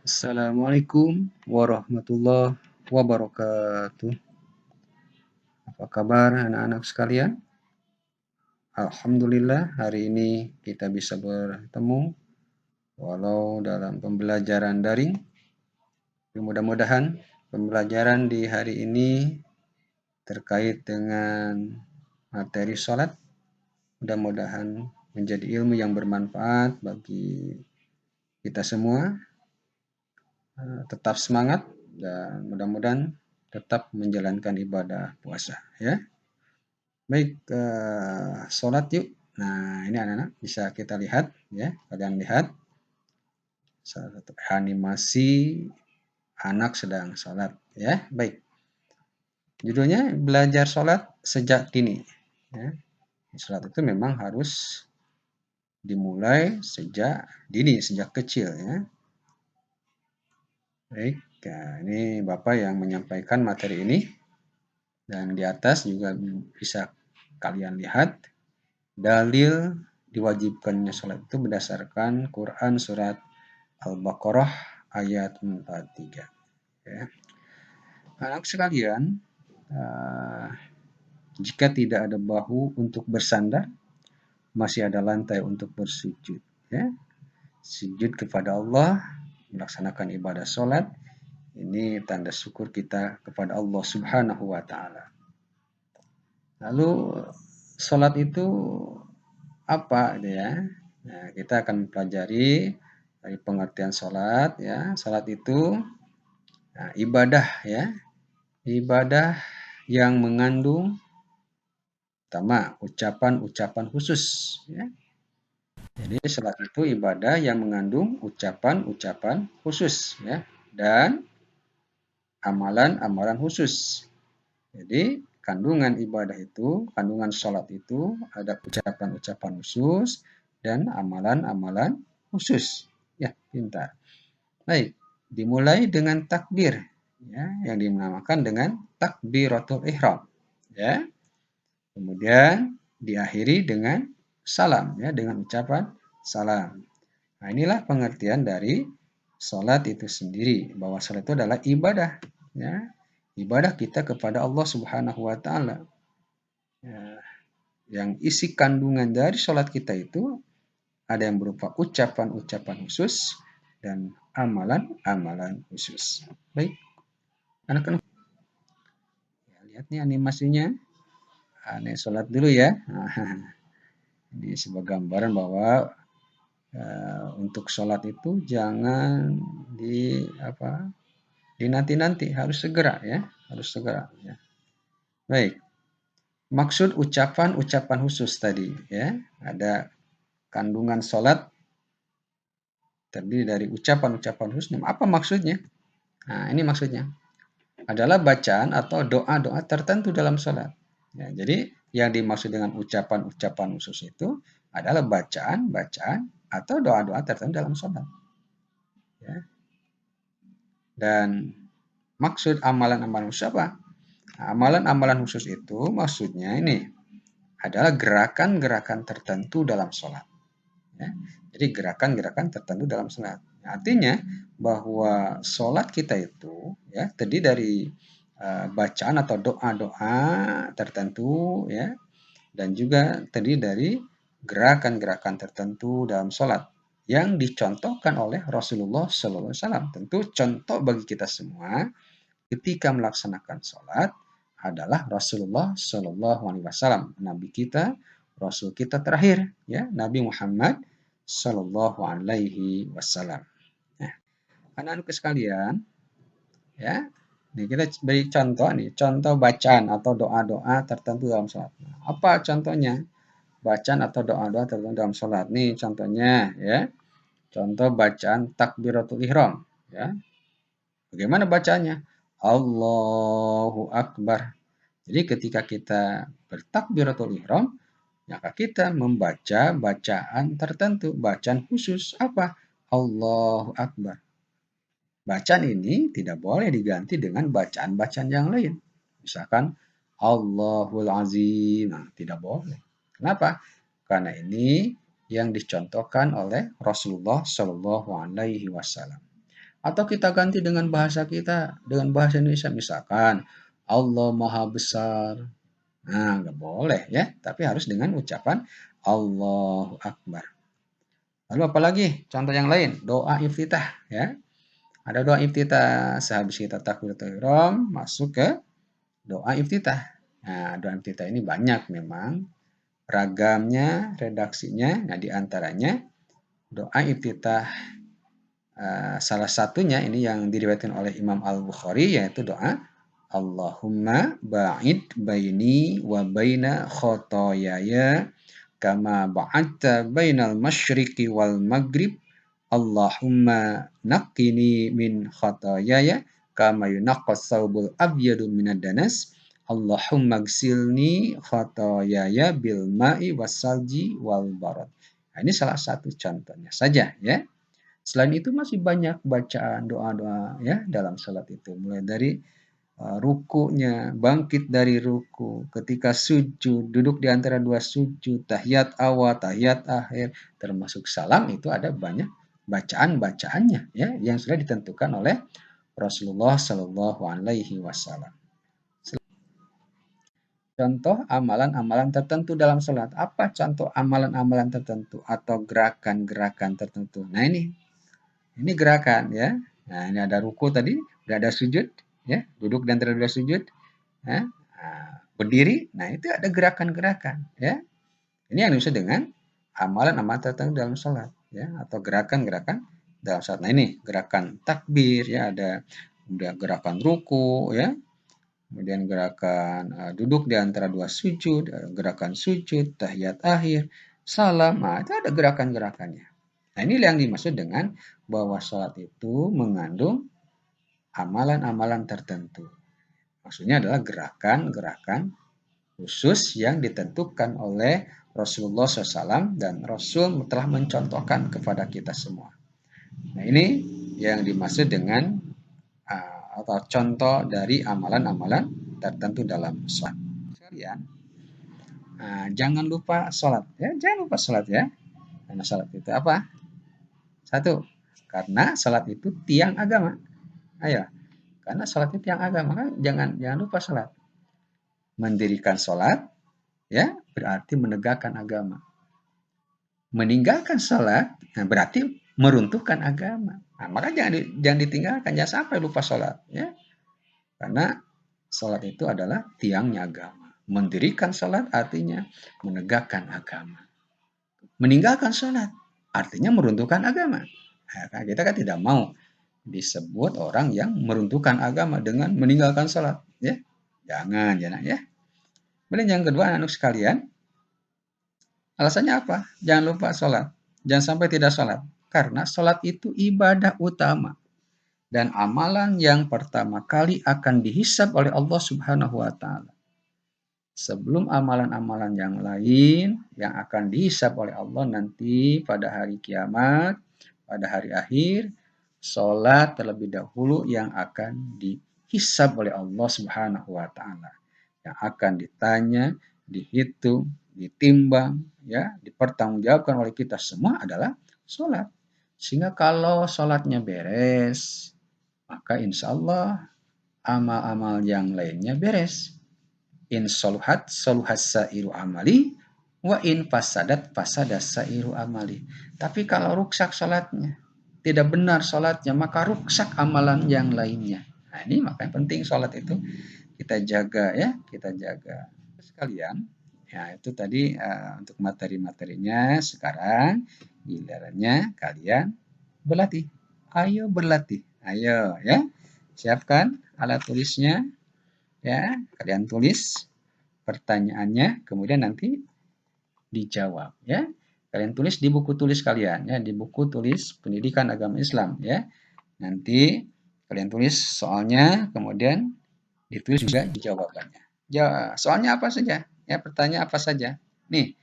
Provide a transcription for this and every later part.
Assalamualaikum warahmatullahi wabarakatuh. Apa kabar anak-anak sekalian? Alhamdulillah hari ini kita bisa bertemu walau dalam pembelajaran daring. Mudah-mudahan pembelajaran di hari ini terkait dengan materi sholat. Mudah-mudahan menjadi ilmu yang bermanfaat bagi kita semua. Tetap semangat dan mudah-mudahan tetap menjalankan ibadah puasa ya. Baik, sholat yuk. Nah, ini anak-anak bisa kita lihat ya. Kalian lihat salah satu animasi anak sedang sholat ya. Baik. Judulnya belajar sholat sejak dini. Ya. Sholat itu memang harus dimulai sejak dini, sejak kecil ya. Baik, nah, ini Bapak yang menyampaikan materi ini. Dan di atas juga bisa kalian lihat dalil diwajibkannya sholat itu berdasarkan Quran surat Al-Baqarah ayat 43. Ya. Anak sekalian, jika tidak ada bahu untuk bersandar, masih ada lantai untuk bersujud. Ya. Sujud kepada Allah, melaksanakan ibadah sholat, ini tanda syukur kita kepada Allah Subhanahu wa Ta'ala. Lalu sholat itu apa ya? Nah, kita akan mempelajari dari pengertian sholat ya. Sholat itu ibadah ya. Ibadah yang mengandung pertama ucapan-ucapan khusus ya. Jadi sholat itu ibadah yang mengandung ucapan-ucapan khusus ya dan amalan-amalan khusus. Jadi kandungan ibadah itu, kandungan sholat itu ada ucapan-ucapan khusus dan amalan-amalan khusus. Ya, pintar. Baik, dimulai dengan takbir ya, yang dinamakan dengan takbiratul ihram ya. Kemudian diakhiri dengan salam ya, dengan ucapan salam. Nah, inilah pengertian dari sholat itu sendiri, bahwa sholat itu adalah ibadah ya. Ibadah kita kepada Allah Subhanahu wa Ta'ala. Ya, yang isi kandungan dari sholat kita itu ada yang berupa ucapan-ucapan khusus dan amalan-amalan khusus. Baik, anak-anak, ya, lihat nih animasinya. Ini sholat dulu ya. Jadi sebagai gambaran bahwa untuk sholat itu jangan dinanti-nanti, harus segera ya, harus segera ya. Baik. Maksud ucapan-ucapan khusus tadi ya, ada kandungan sholat terdiri dari ucapan-ucapan khusus. Apa maksudnya? Nah, ini maksudnya adalah bacaan atau doa-doa tertentu dalam sholat. Ya, jadi yang dimaksud dengan ucapan-ucapan khusus itu adalah bacaan-bacaan atau doa-doa tertentu dalam sholat. Ya. Dan maksud amalan-amalan khusus apa? Amalan-amalan khusus itu maksudnya ini adalah gerakan-gerakan tertentu dalam sholat. Ya. Jadi gerakan-gerakan tertentu dalam sholat. Artinya bahwa sholat kita itu ya terdiri dari bacaan atau doa-doa tertentu ya, dan juga terdiri dari gerakan-gerakan tertentu dalam sholat yang dicontohkan oleh Rasulullah SAW. Tentu contoh bagi kita semua ketika melaksanakan sholat adalah Rasulullah SAW, Nabi kita, Rasul kita terakhir, ya, Nabi Muhammad SAW. Nah, anak-anak sekalian, ya, nih kita beri contoh nih, contoh bacaan atau doa-doa tertentu dalam sholat. Apa contohnya? Bacaan atau doa-doa tertentu dalam sholat. Nih contohnya, ya, contoh bacaan takbiratul ihram, ya. Bagaimana bacanya? Allahu Akbar. Jadi ketika kita bertakbiratul ihram, maka kita membaca bacaan tertentu, bacaan khusus. Apa? Allahu Akbar. Bacaan ini tidak boleh diganti dengan bacaan-bacaan yang lain. Misalkan Allahul Azim. Nah, tidak boleh. Kenapa? Karena ini yang dicontohkan oleh Rasulullah Shallallahu Alaihi Wasallam. Atau kita ganti dengan bahasa kita, dengan bahasa Indonesia misalkan Allah Maha Besar. Nah, nggak boleh ya, tapi harus dengan ucapan Allahu Akbar. Lalu apalagi contoh yang lain, doa iftitah ya. Ada doa iftitah, sehabis kita takbiratul ihram masuk ke doa iftitah. Nah, doa iftitah ini banyak memang ragamnya, redaksinya. Nah, di antaranya doa iftitah salah satunya ini yang diriwayatkan oleh Imam Al-Bukhari yaitu doa Allahumma ba'id baini wa baina khotoyaya kama ba'adta bainal masyriqi wal maghrib Allahumma naqqini min khotoyaya kama yunaqqas saubul abyadu minad danas Allahumma gsilni khotoyaya bil ma'i wassalji wal barad. Nah, ini salah satu contohnya saja ya. Selain itu masih banyak bacaan doa-doa ya dalam salat itu mulai dari rukunya, bangkit dari ruku, ketika sujud, duduk di antara dua sujud, tahiyat awal, tahiyat akhir, termasuk salam itu ada banyak bacaan-bacaannya ya yang sudah ditentukan oleh Rasulullah Shallallahu Alaihi Wasallam. Contoh amalan-amalan tertentu dalam salat. Apa contoh amalan-amalan tertentu atau gerakan-gerakan tertentu? Nah ini gerakan ya. Nah ini ada ruku tadi, ada sujud, ya, duduk di antara dua sujud, ya, berdiri. Nah itu ada gerakan-gerakan, ya. Ini yang dimaksud dengan amalan-amalan tertentu dalam sholat, ya, atau gerakan-gerakan dalam sholat. Nah ini gerakan takbir, ya, ada kemudian gerakan ruku, ya, kemudian gerakan duduk di antara dua sujud, gerakan sujud, tahiyat akhir, salam. Nah itu ada gerakan-gerakannya. Nah ini yang dimaksud dengan bahwa sholat itu mengandung amalan-amalan tertentu. Maksudnya adalah gerakan-gerakan khusus yang ditentukan oleh Rasulullah SAW dan Rasul telah mencontohkan kepada kita semua. Nah ini yang dimaksud dengan atau contoh dari amalan-amalan tertentu dalam sholat. Sekalian, jangan lupa sholat. Ya, jangan lupa sholat ya. Karena sholat itu apa? Satu, karena sholat itu tiang agama. Ayo, karena sholat itu tiang agama kan jangan lupa sholat. Mendirikan sholat ya berarti menegakkan agama. Meninggalkan sholat nah, berarti meruntuhkan agama. Nah, maka jangan ditinggalkan, jangan sampai lupa sholat ya. Karena sholat itu adalah tiangnya agama. Mendirikan sholat artinya menegakkan agama. Meninggalkan sholat artinya meruntuhkan agama. Nah, kita kan tidak mau disebut orang yang meruntuhkan agama dengan meninggalkan sholat. Ya, jangan ya. Kemudian yang kedua, anak sekalian, alasannya apa? Jangan lupa sholat. Jangan sampai tidak sholat. Karena sholat itu ibadah utama. Dan amalan yang pertama kali akan dihisab oleh Allah Subhanahu wa Ta'ala. Sebelum amalan-amalan yang lain yang akan dihisab oleh Allah nanti pada hari kiamat, pada hari akhir, sholat terlebih dahulu yang akan dihisab oleh Allah Subhanahu wa Ta'ala. Yang akan ditanya, dihitung, ditimbang, ya, dipertanggungjawabkan oleh kita semua adalah sholat. Sehingga kalau sholatnya beres, maka insya Allah amal-amal yang lainnya beres. In soluhat sairu amali wa in fasadat fasadas sairu amali. Tapi kalau rusak sholatnya, tidak benar sholatnya, maka rusak amalan yang lainnya. Nah ini makanya penting sholat itu kita jaga ya, kita jaga. Sekalian, ya itu tadi untuk materi-materinya. Sekarang gilirannya kalian berlatih. Ayo berlatih, ayo ya. Siapkan alat tulisnya. Ya, kalian tulis pertanyaannya, kemudian nanti dijawab ya. Kalian tulis di buku tulis kalian ya, di buku tulis Pendidikan Agama Islam ya. Nanti kalian tulis soalnya, kemudian ditulis juga jawabannya. Soalnya apa saja? Ya, pertanyaan apa saja? Nih.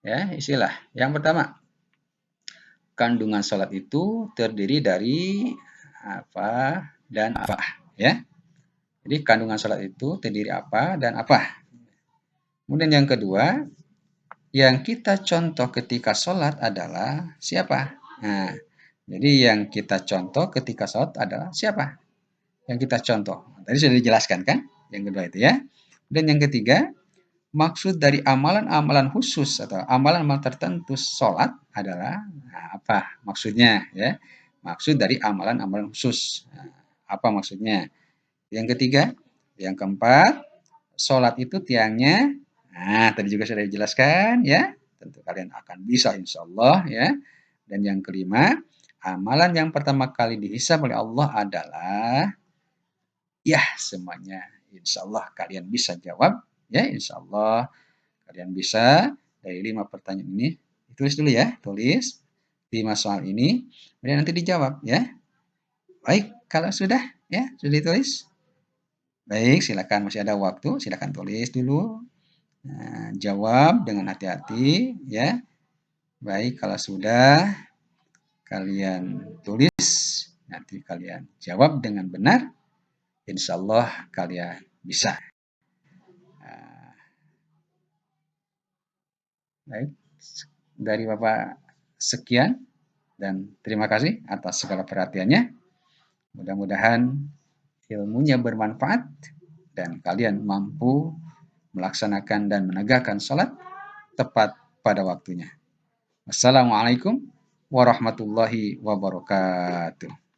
Ya, isilah. Yang pertama, kandungan sholat itu terdiri dari apa dan apa ya. Jadi kandungan sholat itu terdiri apa dan apa. Kemudian yang kedua, yang kita contoh ketika sholat adalah siapa? Nah, Jadi yang kita contoh ketika sholat adalah siapa? Yang kita contoh. Tadi sudah dijelaskan kan? Yang kedua itu ya. Dan yang ketiga, maksud dari amalan-amalan khusus atau amalan-amalan tertentu sholat adalah apa maksudnya ya? Maksud dari amalan-amalan khusus. Nah, apa maksudnya? Yang ketiga, yang keempat, sholat itu tiangnya. Nah, tadi juga sudah dijelaskan ya. Tentu kalian akan bisa insya Allah ya. Dan yang kelima, amalan yang pertama kali dihisab oleh Allah adalah ya semuanya. Insya Allah kalian bisa jawab ya. Insya Allah kalian bisa dari 5 pertanyaan ini. Tulis dulu ya, tulis 5 soal ini. Kemudian nanti dijawab ya. Baik, kalau sudah ya, sudah ditulis. Baik, silakan masih ada waktu, silakan tulis dulu. Nah, jawab dengan hati-hati ya. Baik, kalau sudah kalian tulis, nanti kalian jawab dengan benar. Insya Allah kalian bisa. Nah, baik, dari Bapak sekian dan terima kasih atas segala perhatiannya. Mudah-mudahan ilmunya bermanfaat dan kalian mampu melaksanakan dan menegakkan sholat tepat pada waktunya. Wassalamualaikum warahmatullahi wabarakatuh.